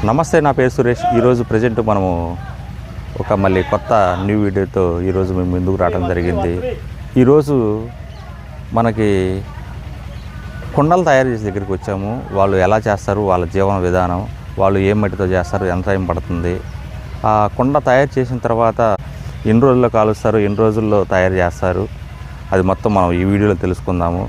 నమస్తే, నా పేరు సురేష్. ఈరోజు ప్రజెంట్ మనము మళ్ళీ కొత్త న్యూ వీడియోతో ఈరోజు మేము ముందుకు రావడం జరిగింది. ఈరోజు మనకి కుండలు తయారు చేసే దగ్గరికి వచ్చాము. వాళ్ళు ఎలా చేస్తారు, వాళ్ళ జీవన విధానం, వాళ్ళు ఏ మట్టితో చేస్తారు, ఎంత టైం పడుతుంది, ఆ కుండ తయారు చేసిన తర్వాత ఎన్ని రోజుల్లో కాలుస్తారు, ఎన్ని రోజుల్లో తయారు చేస్తారు, అది మొత్తం మనం ఈ వీడియోలో తెలుసుకుందాము.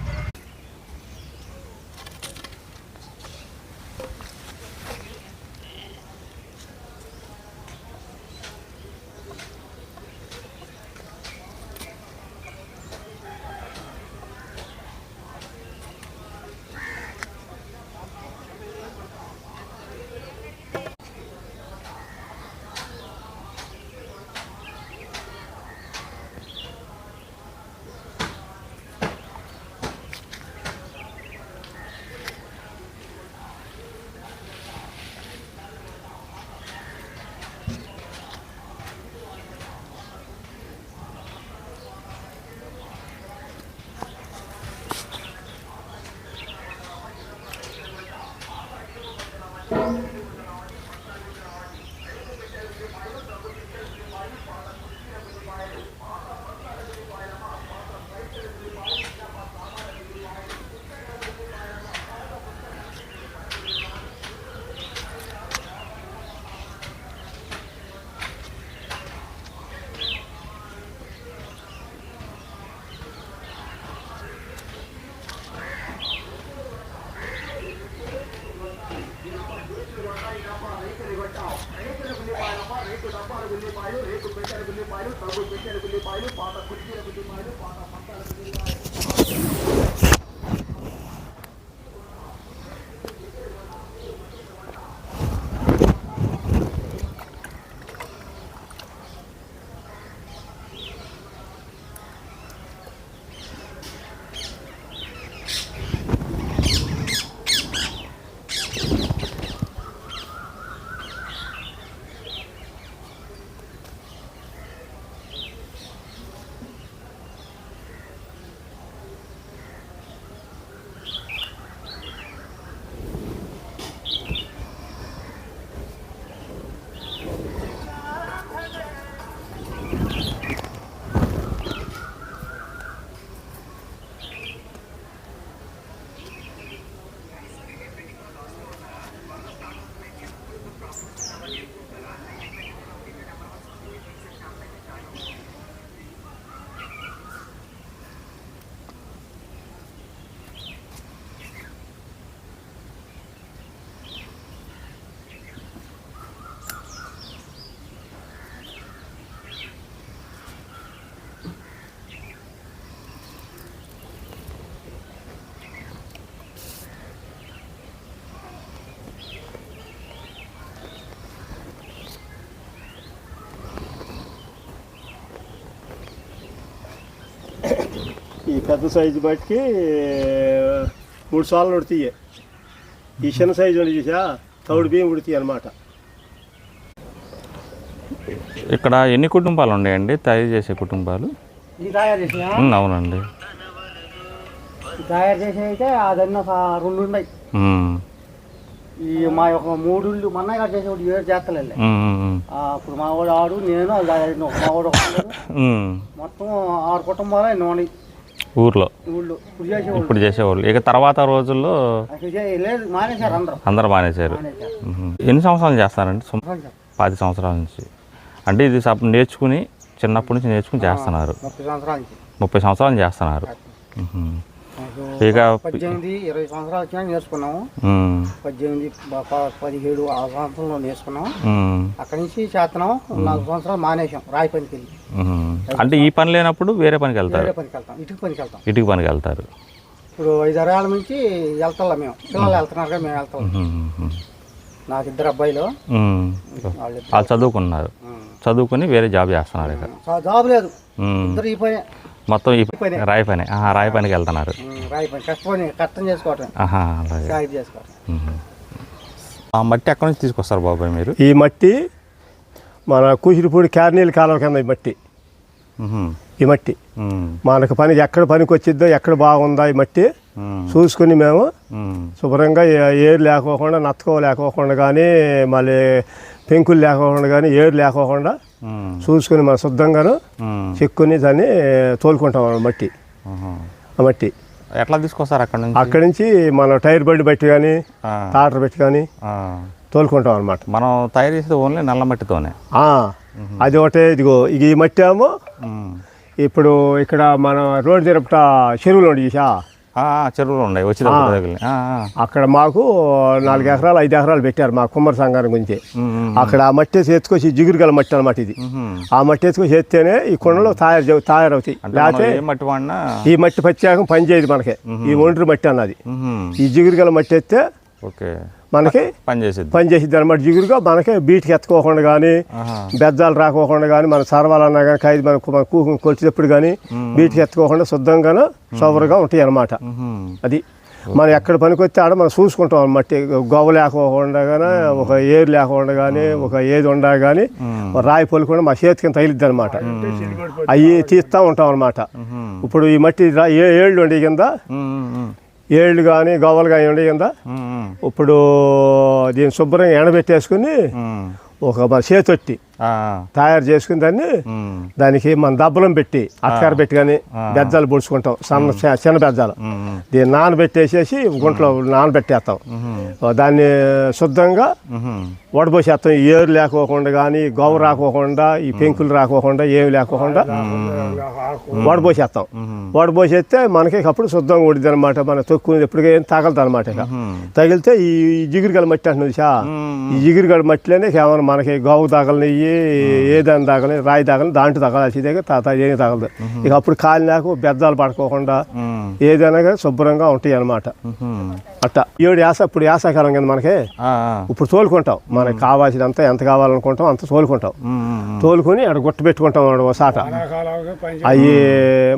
ఈ పెద్ద సైజు బట్టికి 3 సార్లు ఉడతాయి. ఈ చిన్న సైజు చూసా తౌడు బియ్యం ఉడతాయి అన్నమాట. ఇక్కడ ఎన్ని కుటుంబాలు ఉన్నాయండి తయారు చేసే కుటుంబాలు? అవునండి, తయారు చేసే అయితే అదన్నీ ఒక 2 ఉన్నాయి. ఈ మా యొక్క 3 ఇళ్ళు మా అన్నయ్య గారు చేసే 7 చేస్తలే. ఇప్పుడు మా వాడు ఆడు నేను మా వాడు మొత్తం 6 కుటుంబాలు ఎన్నో ఉన్నాయి ఊర్లో. ఇప్పుడు చేసేవాళ్ళు ఇక తర్వాత రోజుల్లో లేదు, మానేశారు అందరూ మానేశారు. ఎన్ని సంవత్సరాలు చేస్తారండి? 10 సంవత్సరాల నుంచి. అంటే ఇది నేర్చుకుని చిన్నప్పటి నుంచి నేర్చుకుని చేస్తున్నారు. 30 సంవత్సరాలు చేస్తున్నారు. ఇక 18-20 సంవత్సరాలు వచ్చినా నేర్చుకున్నాము. 18-17 ఆ సంవత్సరంలో నేర్చుకున్నాము. అక్కడి నుంచి చేస్తున్నాము. 4 సంవత్సరాలు మానేసాం రాయి పనికి వెళ్ళి. అంటే ఈ పని లేనప్పుడు వేరే పనికి వెళ్తారు? ఇటుక పనికి వెళ్తారు. ఇప్పుడు 5-6 ఏళ్ళ నుంచి వెళ్తాం మేము. పిల్లలు వెళ్తున్నారు కదా, మేము వెళ్తాం. నాకు 2 అబ్బాయిలు, వాళ్ళు చదువుకున్నారు. చదువుకుని వేరే జాబ్ చేస్తున్నారు. ఇక్కడ జాబ్ లేదు, ఇద్దరు ఈ పని మొత్తం ఈ రాయి పని. రాయి పనికి వెళ్తున్నారు. రాయి పని కష్టం చేసుకోవటం. ఆ మట్టి ఎక్కడి నుంచి తీసుకొస్తారు బాబాయ్ మీరు? ఈ మట్టి మన కూచిరిపూడి క్యార్నీల కాలువ కింద ఈ మట్టి ఈ మట్టి ఉమ్, మనకు ఎక్కడ పనికి వచ్చిద్దో ఎక్కడ బాగుందా ఈ మట్టి ఉమ్, చూసుకుని మేము ఉమ్, శుభ్రంగా ఏరు లేకోకుండా నత్తకో లేకోకుండా కానీ మళ్ళీ పెంకులు లేకోకుండా కానీ ఏరు లేకోకుండా ఉమ్, చూసుకుని మనం శుద్ధంగాను ఉమ్, చెక్కుని దాన్ని తోలుకుంటాం అన్నమాట మట్టి ఆహా. ఆ మట్టి ఎట్లా తీసుకొస్తారు అక్కడ నుంచి? అక్కడి నుంచి మనం టైర్ బండి బట్టి కానీ ఆ, టాటర్ పెట్టి కానీ ఆ. తోలుకుంటాం అనమాట మనం తయారు చేసేది ఓన్లీ నల్ల మట్టితోనే. అది ఒకటే ఇదిగో ఈ మట్టి ఏమో ఉమ్. ఇప్పుడు ఇక్కడ మన రోడ్డు తిరపట చెరువులు ఉండి చూసా ఆ, చెరువులు ఉన్నాయి వచ్చేటప్పుడు దగ్గర. అక్కడ మాకు 4 ఎకరాలు 5 ఎకరాలు పెట్టారు మా కుమ్మరి సంఘారం గురించి. అక్కడ ఆ మట్టి ఎత్తుకొచ్చి జిగురు గల మట్టి అనమాట ఇది. ఆ మట్టి ఎత్తుకొచ్చి ఎత్తేనే ఈ కుండలు తయారవుతాయి. లేకపోతే ఏ మట్టి వాడినా ఈ మట్టి ప్రత్యేకం పనిచేయదు మనకి. ఈ ఒండ్రి మట్టి అన్నది ఈ జిగురు గల మట్టి ఎత్తే ఓకే మనకి పని చేసిద్ది అనమాట. జిగురుగా మనకి బీటికి ఎత్తుకోకుండా కానీ బెజ్జాలు రాకోకుండా కానీ మన సర్వాలన్నా కానీ ఖైదు మన కొలిచేటప్పుడు కానీ బీటికి ఎత్తుకోకుండా శుద్ధంగాను సోబరుగా ఉంటాయి అన్నమాట. అది మనం ఎక్కడ పనికి వస్తే ఆడ మనం చూసుకుంటాం అన్నమాట. గొవ్వ లేకోకుండా కానీ ఒక ఏరు లేకుండా కానీ ఒక ఏది ఉండా కానీ రాయి పొలుకుండా మా చేతికి తగిలిద్ది అనమాట. అవి తీస్తూ ఉంటాం అనమాట. ఇప్పుడు ఈ మట్టి ఏళ్ళు ఉండే కింద ఏళ్ళు కానీ గవ్వలు కానీ ఉండే కింద ఇప్పుడు దీన్ని శుభ్రంగా ఎండబెట్టేసుకుని ఒక మన చేతొట్టి తయారు చేసుకుని దానికి మన దబ్బలం పెట్టి అక్కర పెట్టి కానీ బెజ్జాలు పొడుచుకుంటాం. చిన్న బెజ్జాలు దీన్ని నానబెట్టేసేసి గుంటలో నానబెట్టేస్తాం. దాన్ని శుద్ధంగా వడబోసేస్తాం. ఏరు లేకోకుండా కానీ గవ్వ రాకోకుండా ఈ పెంకులు రాకోకుండా ఏమి లేకోకుండా వడబోసేస్తాం. వడబోసేస్తే మనకి అప్పుడు శుద్ధంగా ఉడిద్ది అనమాట. మన తొక్కు ఎప్పటికీ ఏం తగలదు అనమాట. ఇక తగిలితే ఈ జిగురుగల మట్టి అంటున్నది చా ఈ జిగురుగల మట్టిలోనే కేవలం మనకి గవ్వ తగలనియ్యి ఏదైనా తగలని రాయి తగలని దాంట్లో తగలాల్సిందే ఏమి తగలదు. ఇక అప్పుడు కాలినాకు బెజ్జాలు పడుకోకుండా ఏదైనా కానీ శుభ్రంగా ఉంటాయి అనమాట. అట్ట ఇప్పుడు యాసకాలం కింద మనకి ఇప్పుడు తోలుకుంటాం. మనకి కావాల్సినంత ఎంత కావాలనుకుంటాం అంత తోలుకుంటాం. తోలుకొని అక్కడ గుట్ట పెట్టుకుంటాం ఓ సాట. అవి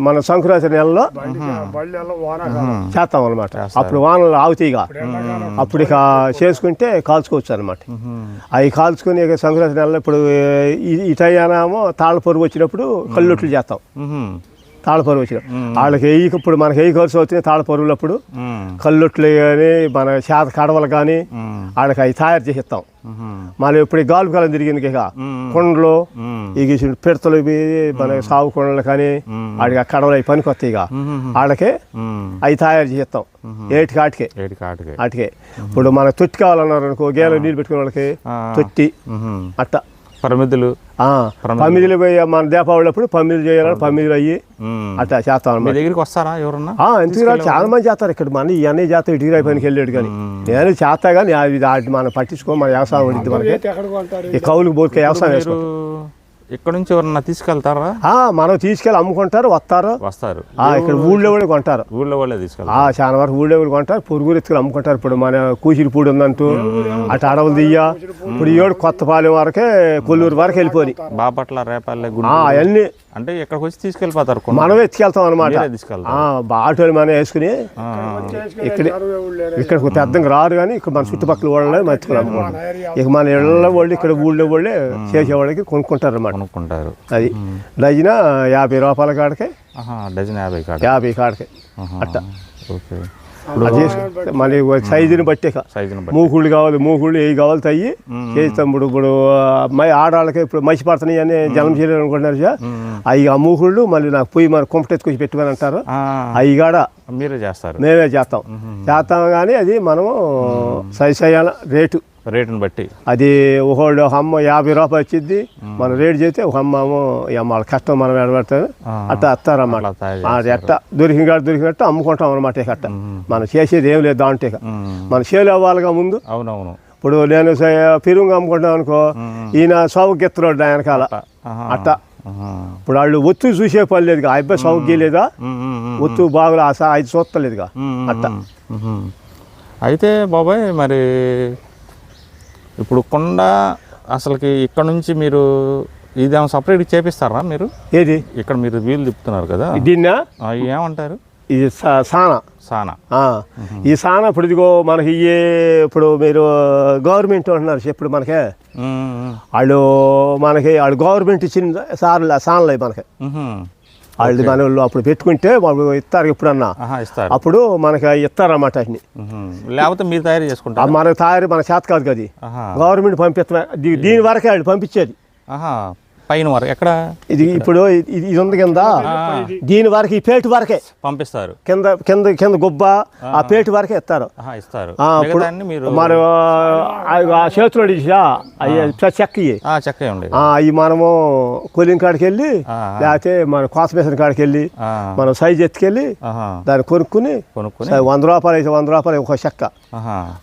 మన సంక్రాంతి నెలలో చేస్తాం అనమాట. అప్పుడు వానలు ఆగుతాయిగా అప్పుడు ఇక చేసుకుంటే కాల్చుకోవచ్చు అనమాట. అవి కాల్చుకొని ఇక సంక్రాంతి నెలలో ఇప్పుడు ఈ టైమేమో తాళ్ళ పొరుగు వచ్చినప్పుడు కళ్ళొట్లు చేస్తాం. తాళ్ళ పరువు వచ్చిన వాళ్ళకి ఇప్పుడు మనకి ఖర్చు అవుతుంది. తాళ్ళ పరువులప్పుడు కళ్ళొట్లు కానీ మన చేత కడవలు కానీ వాళ్ళకి అవి తయారు చేసి ఇస్తాం. మళ్ళీ ఇప్పుడు గాలుపు కాలం తిరిగింది ఇక కొండలు ఇక పిడతలు మన సాగు కొండలు కానీ వాడికి ఆ కడవలు అవి పనికి వస్తాయి. ఇక వాళ్ళకి అవి తయారు చేసి ఇస్తాం. ఆటికే ఇప్పుడు మనకు తొట్టి కావాలన్నారు అనుకో గేల నీళ్ళు పెట్టుకునే వాళ్ళకి తొట్టి అట్ట పమిదులు పోయి మన దీపావళి పమిదులు చేయాలని పమిదులు అయ్యి అట్లా చేస్తాం. మీ దగ్గరికి వస్తారా ఎవరన్నా? ఎందుకు చాలా మంది చేస్తారు ఇక్కడ. మన ఇవన్నీ చేస్తాం. ఇటుకరాయి పనికి వెళ్ళాడు కానీ నేను చేస్తా కానీ అది మనం పట్టించుకో మన వ్యవసాయం ఉండిద్ది మనకి. ఈ కౌలుకి పోతే వ్యవసాయం వేసుకో. ఇక్కడ నుంచి ఎవరన్నా తీసుకెళ్తారా? మనం తీసుకెళ్ళి అమ్ముకుంటారు వస్తారు. ఇక్కడ ఊళ్ళో కూడా కొంటారు. ఊళ్ళో వాళ్ళే తీసుకెళ్తారు. చాలా వరకు ఊళ్ళో కూడా కొంటారు. పురుగులు ఎత్తుకుని అమ్ముకుంటారు. ఇప్పుడు మన కూచిరి పూడి ఉందంటూ అటు అడవులు దియ్య ఇప్పుడు ఏడు కొత్తపాలెం వరకే కొల్లూరు వరకు వెళ్ళిపోయి బాపట్ల రేపల్లె అవన్నీ అంటే ఇక్కడికి వచ్చి తీసుకెళ్ళిపోతారు. మనం ఎత్తుకెళ్తాం అనమాట. ఆటోలు మనం వేసుకుని ఇక్కడ పెద్దగా రారు కానీ ఇక్కడ మన చుట్టుపక్కల వాళ్ళే మర్చిపోయి అమ్ముకుంటాం. ఇక మన ఇళ్ళ వాళ్ళు ఇక్కడ ఊళ్ళో వాళ్ళే చేసేవాళ్ళకి కొనుక్కుంటారు అన్నమాట. అది డజన్ 50 రూపాయల కాడికి డజన్ 50 కాడికి అట్ట. అది మళ్ళీ సైజుని బట్టి మూకుళ్ళు కావాలి మూకుళ్ళు ఏ కావాలి తయ్యి చేస్తాం. ఇప్పుడు ఆడవాళ్ళకి ఇప్పుడు మసి పడుతున్నాయి అని జనం చేయలేదు అనుకుంటున్నారు సార్. అవి ఆ మూకుళ్ళు మళ్ళీ నాకు పొయ్యి మన కుంపటెత్తుకొచ్చి పెట్టుకొని అంటారు. అవి కాడ మీరే చేస్తారు? మేమే చేస్తాం కానీ అది మనము సైజు రేటుని బట్టి అది ఒకళ్ళు ఒక అమ్మ 50 రూపాయలు వచ్చింది. మనం రేటు చేస్తే ఒక అమ్మ వాళ్ళ కష్టం మనం ఎడబెడతారు అట్లా వస్తారన్నమాట. ఎట్ట దొరికినట్టు అమ్ముకుంటాం అనమాట. ఇక అట్ట మనం చేసేది ఏం లేదు దాంట్లో. మన సేల్ అవ్వాలిగా ముందు. అవునవును. ఇప్పుడు నేను పెరుగు అమ్ముకుంటాం అనుకో ఈయన సౌకెత్తురాడు వెనకాల అట్ట. ఇప్పుడు వాళ్ళు ఒత్తు చూసే పని లేదుగా. ఆ అబ్బాయి సౌక్ గీయలేదా ఒత్తు బాగులా అది చూస్తలేదుగా అట్ట. అయితే బాబాయ్ మరి ఇప్పుడు కొండ అసలుకి ఇక్కడ నుంచి మీరు ఇదేమో సపరేట్ చేపిస్తారా మీరు? ఏది ఇక్కడ మీరు వీలు తిప్పుతున్నారు కదా దీన్నా ఏమంటారు? ఇది సానా. ఈ సానా ఇప్పుడు ఇదిగో మనకి ఇప్పుడు మీరు గవర్నమెంట్ అంటున్నారు. ఇప్పుడు మనకి వాళ్ళు గవర్నమెంట్ ఇచ్చిన సానలు మనకి వాళ్ళు మన వాళ్ళు అప్పుడు పెట్టుకుంటే వాళ్ళు ఇస్తారు ఎప్పుడన్నా, ఇస్తారు. అప్పుడు మనకి ఇస్తారన్నమాట వాటిని. లేకపోతే మీరు తయారు చేసుకుంటారు? మనకు తయారు మన చేత కాదు కదా, గవర్నమెంట్ పంపిస్తా, దీని వరకే వాళ్ళు పంపించేది. పైన వరకు ఎక్కడ ఇది ఇప్పుడు ఇది ఉంది కింద, దీని వరకు ఈ పేటు వరకే పంపిస్తారు. కింద కింద కింద గుబ్బ ఆ పేటు వరకే ఇస్తారు. ఇస్తారు. మరి ఆ చేతిలో చెక్క చెక్క ఉండే అవి మనము కూలింగ్ కాడికి వెళ్ళి, లేకపోతే మన కోత మిషన్ కాడికి వెళ్ళి మనం సైజ్ ఎత్తుకెళ్ళి దాన్ని కొనుక్కుని 100 రూపాయలు అయితే 100 రూపాయలు ఒక చెక్క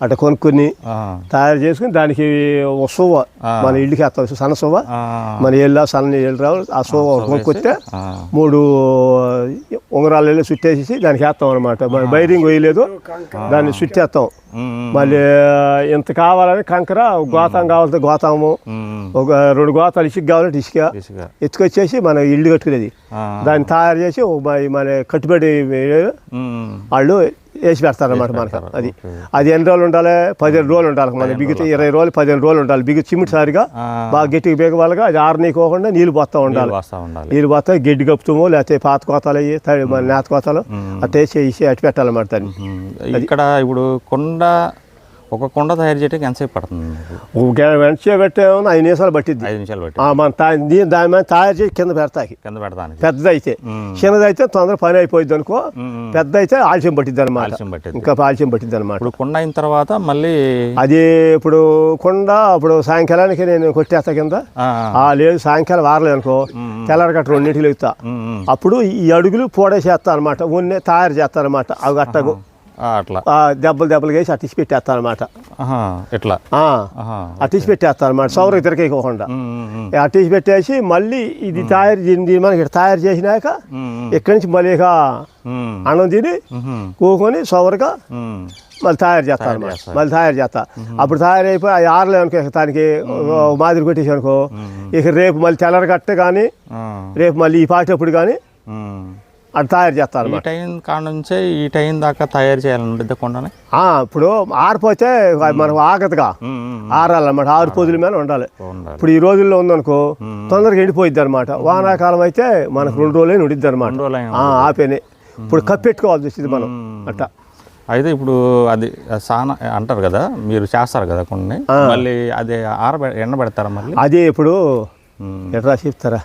అట్లా కొనుక్కుని తయారు చేసుకుని దానికి ఒక సువ్వ మన ఇల్లుకి వేస్తాం, సన్న సువ్వ మన ఇల్లు సన్న నీళ్ళు రావు. ఆ సువ్వ కొనుక్కొస్తే 3 ఉంగరాలు వెళ్ళి చుట్టేసి దానికి వేస్తాం అనమాట. మన బైరింగ్ వేయలేదు, దాన్ని చుట్టేస్తాం. మళ్ళీ ఇంత కావాలని కంకర గోతం కావాలంటే గోతాము, ఒక 2 గోతాలు ఇసుక కావాలంటే ఇసుక ఎత్తుకొచ్చేసి మన ఇల్లు కట్టుకునేది. దాన్ని తయారు చేసి మన కట్టుబడి వాళ్ళు వేసి పెడతారన్నమాట మనకు. అది ఎన్ని రోజులు ఉండాలి? 15 రోజులు ఉండాలి. మన బిగితే 20 రోజులు 15 రోజులు ఉండాలి. బిగి చిమ్మిటి సారిగా బాగా గట్టిగా బేగ వాళ్ళగా అది ఆరనీకోకుండా నీళ్ళు పోస్తూ ఉండాలి. నీళ్ళు పోతా గడ్డి కప్పుతాము, లేకపోతే పాత కోతలు అయ్యి మన నేత కోతలు అట్లా వేసి అట్టి పెట్టాలన్నమాట దాన్ని. ఇక్కడ ఇప్పుడు ఒక కొండ తయారు చేయడానికి ఎంతసేపు పడుతుంది? వెంటనే పెట్టేమో 5 నిమిషాలు పట్టింది. 5 నిమిషాలు పట్టి మన దాని మీద తయారు చేసి కింద పెడతాకి. పెద్దదైతే, చిన్నదైతే తొందరగా పని అయిపోయింది అనుకో, పెద్ద అయితే ఆలస్యం పట్టిద్ది అనమాట. ఇంకా ఆలస్యం పట్టిద్ది అనమాట. ఇప్పుడు కొండ అయిన తర్వాత మళ్ళీ అది ఇప్పుడు కొండ ఇప్పుడు సాయంకాలానికి నేను కొట్టేస్తా కింద. లేదు సాయంకాలం వారలేదు అనుకో, తెల్లారగట్ట 2 ఎగుతా. అప్పుడు ఈ అడుగులు పోడేసేస్తా అనమాట, ఉన్నే తయారు చేస్తా అనమాట. అవి అట్టకు అట్లా దెబ్బలు వేసి అట్టిసి పెట్టేస్తాను అనమాట. ఇట్లా అట్టిసి పెట్టేస్తాను అనమాట, సౌరకి తిరగకోకుండా అట్టిసి పెట్టేసి మళ్ళీ ఇది దీన్ని మనకి తయారు చేసినాక ఇక్కడి నుంచి మళ్ళీ అన్నం తిని కూకొని సౌరగా మళ్ళీ తయారు చేస్తాను అనమాట. మళ్ళీ తయారు చేస్తా. అప్పుడు తయారైపోయి అవి ఆరలే అనుకో, దానికి మాదిరి కొట్టేసి అనుకో, ఇక రేపు మళ్ళీ తెల్లరగట్ట కానీ రేపు మళ్ళీ ఈ పాటప్పుడు కానీ అది తయారు చేస్తారు. ఈ టైం కాడ నుంచే ఈ టైం దాకా తయారు చేయాలంటే కొండని ఇప్పుడు ఆరిపోతే మనకు ఆగదుగా, ఆరాలన్నమాట. 6 పొదుల మీద ఉండాలి. ఇప్పుడు ఈ రోజుల్లో ఉందనుకో తొందరగా ఎండిపోయిద్ది అనమాట. వానాకాలం అయితే మనకు 2 రోజులైనా ఉండిద్ది అనమాట. ఆపేనే ఇప్పుడు కప్పెట్టుకోవాల్సి వచ్చింది మనం అట్లా. అయితే ఇప్పుడు అది సానా అంటారు కదా, మీరు చేస్తారు కదా కొన్ని, మళ్ళీ అది ఎండబెడతారా మళ్ళీ? అదే ఇప్పుడు ఎట్లా చెప్తారా,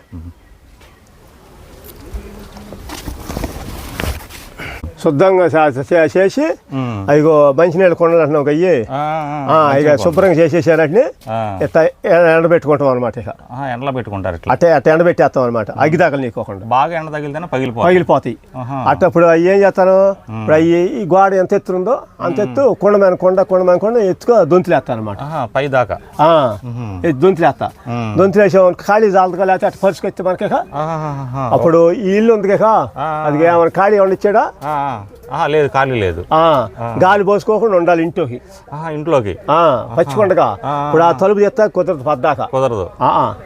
శుద్ధంగా చేసి అదిగో మంచినీళ్ళ కొండలు అంటున్నావు అయ్యి ఇక శుభ్రంగా చేసేసారని ఇట్లా ఎండబెట్టుకుంటాం అనమాట. ఇక ఎండలో పెట్టుకుంటారు అట్టే ఎండబెట్టేస్తాం అనమాట. అగ్గిదాకలు నీకోకుండా బాగా ఎండ తగిలితేనే పగిలిపోతాయి. అట్ట ఇప్పుడు అవి ఏం చేస్తాను, ఇప్పుడు అవి ఈ గోడ ఎంత ఎత్తుందో అంత ఎత్తు కొండ ఎత్తుకో దొంతులేస్తాను అనమాట. పై దాకా దొంతులేస్తా. దొంతులేసా ఖాళీ జాలదుగా లేకపోతే అట్లా పరుచుకొస్తే మనకి అప్పుడు ఈ ఇల్లు ఉంది కదా, అది ఏమైనా ఖాళీ ఏమన్నా ఇచ్చాడా? లేదు, ఖాళీ లేదు. గాలి పోసుకోకుండా ఉండాలి ఇంట్లోకి. పచ్చికొండగా ఇప్పుడు ఆ తలుపు చేస్తా కుదరదు, పద్దాక కుదరదు.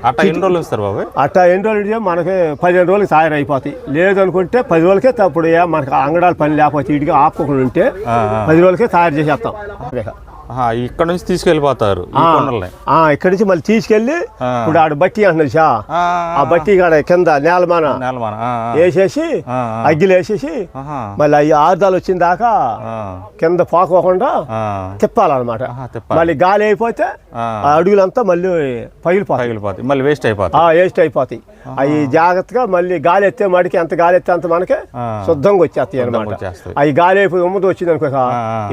అట్లా ఎన్ని రోజులు ఇస్తారు బాబు? అట్లా ఎన్ని రోజులు మనకి 15 రోజులకి తయారు అయిపోతాయి. లేదనుకుంటే 10 రోజులకే ఇప్పుడు మనకి అంగడాలు పని లేకపోతే ఇటుగా ఆపుకోకుండా ఉంటే 10 రోజులకే తయారు చేసేస్తాం. ఇక్కడ నుంచి తీసుకెళ్ళిపోతారు ఇక్కడ నుంచి మళ్ళీ తీసుకెళ్ళి ఇప్పుడు ఆడ బట్టి అంటున్నది షా, ఆ బట్టి కాడ కింద నేలమాన వేసేసి అగ్గిలు వేసేసి మళ్ళీ అవి ఆరుదాలు వచ్చిన దాకా కింద పోకోకుండా తిప్పాలన్నమాట. మళ్ళీ గాలి అయిపోతే ఆ అడుగులంతా మళ్ళీ పగిలిపోతాయి, మళ్ళీ వేస్ట్ అయిపోతాయి. అవి జాగ్రత్తగా మళ్ళీ గాలి ఎత్తే మడికి ఎంత గాలి ఎత్తే అంత మనకి శుద్ధంగా వచ్చేస్తాయి అనమాట. అవి గాలి అయిపోయి ఉమ్మది వచ్చింది అనుకో,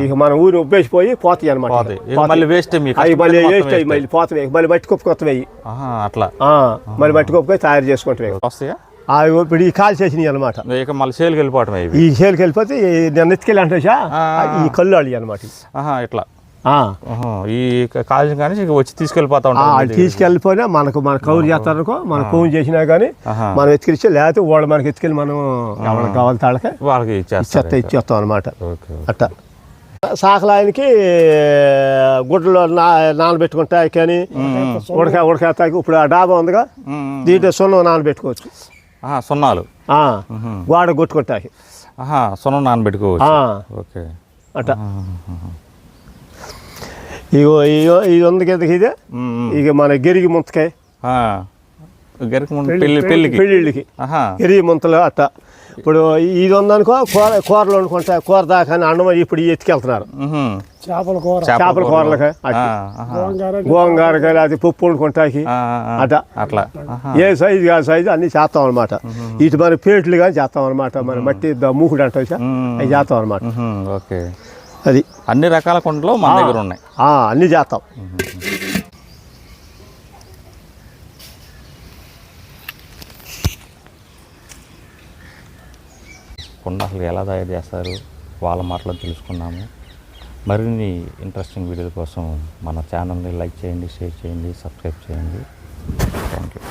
ఇక మన ఊరిని ఉబ్బేసిపోయి పోతాయి అనమాట. మళ్ళీ వేస్ట్ మళ్ళీ పోతాయి, మళ్ళీ మట్టి కొప్పుకొస్తాయి. అట్లా మళ్ళీ మట్టి కొప్పుకొని తయారు చేసుకుంటాయి. ఇప్పుడు ఈ కాలు చేసినవి అనమాట. మళ్ళీ సేల్కి వెళ్ళిపోవటం. ఈ సేల్కి వెళ్ళిపోతే నేను ఎత్తుకెళ్ళి అంటే ఈ కళ్ళు అడిగి అనమాట. ఇట్లా ఈ కాలేజీ కానీ వచ్చి తీసుకెళ్ళిపోతా ఉంటాం. తీసుకెళ్ళిపోయినా మన కౌరు చేస్తారనుకో, మనం ఫోన్ చేసినా కానీ మనం ఎత్తుకెళ్ళి, లేకపోతే వాళ్ళు మనకి ఎత్తుకెళ్ళి మనం ఎవరికి కావాలి తాళ్ళకి వాళ్ళకి ఇచ్చేస్తాం అనమాట. అట్లా సాకలాయనికి గుడ్డలో నానబెట్టుకుంటాయి కానీ ఉడకేస్తాయి. ఇప్పుడు ఆ డాబా ఉందిగా, దీంట్లో సున్నం నానబెట్టుకోవచ్చు. సున్నాలు గోడ కొట్టుకుంటాయి, సున్నం నానబెట్టుకోవచ్చు. ఓకే అట్లా ఇగో ఇది ఉంది కదా, ఇదే ఇక మన గిరిగి ముంతకాయ గరిక ముందు పెళ్ళికి పెళ్ళిళ్ళకి ఆహా ఎరిగి ముంతలు అట్ట ఇప్పుడు ఇది ఉందనుకో కూరలు వండుకుంటా కూర దాకా అన్నం ఇప్పుడు ఎత్తుకెళ్తున్నారు మ్హూ. చేపల కూర చేపల కూరలకి ఆ, ఆహా. గోంగారకి అది పప్పు వండుకుంటాకి ఆ, ఆ, అట్ట అట్లా ఆహా. ఏ సైజు ఆ సైజు అన్ని చేస్తాం అనమాట ఇటు మన పేట్లు కానీ చేస్తాం అనమాట మన మట్టి మూకుడు అంటాం సార్ అవి చేస్తాం అనమాట మ్హూ. ఓకే అది అన్ని రకాల కుండలు మన దగ్గర ఉన్నాయి అన్నీ చేస్తాం కుండ అసలు ఎలా తయారు చేస్తారు వాళ్ళ మాటలో తెలుసుకున్నాము. మరిన్ని ఇంట్రెస్టింగ్ వీడియోల కోసం మన ఛానల్ని లైక్ చేయండి, షేర్ చేయండి, సబ్స్క్రైబ్ చేయండి. Thank you.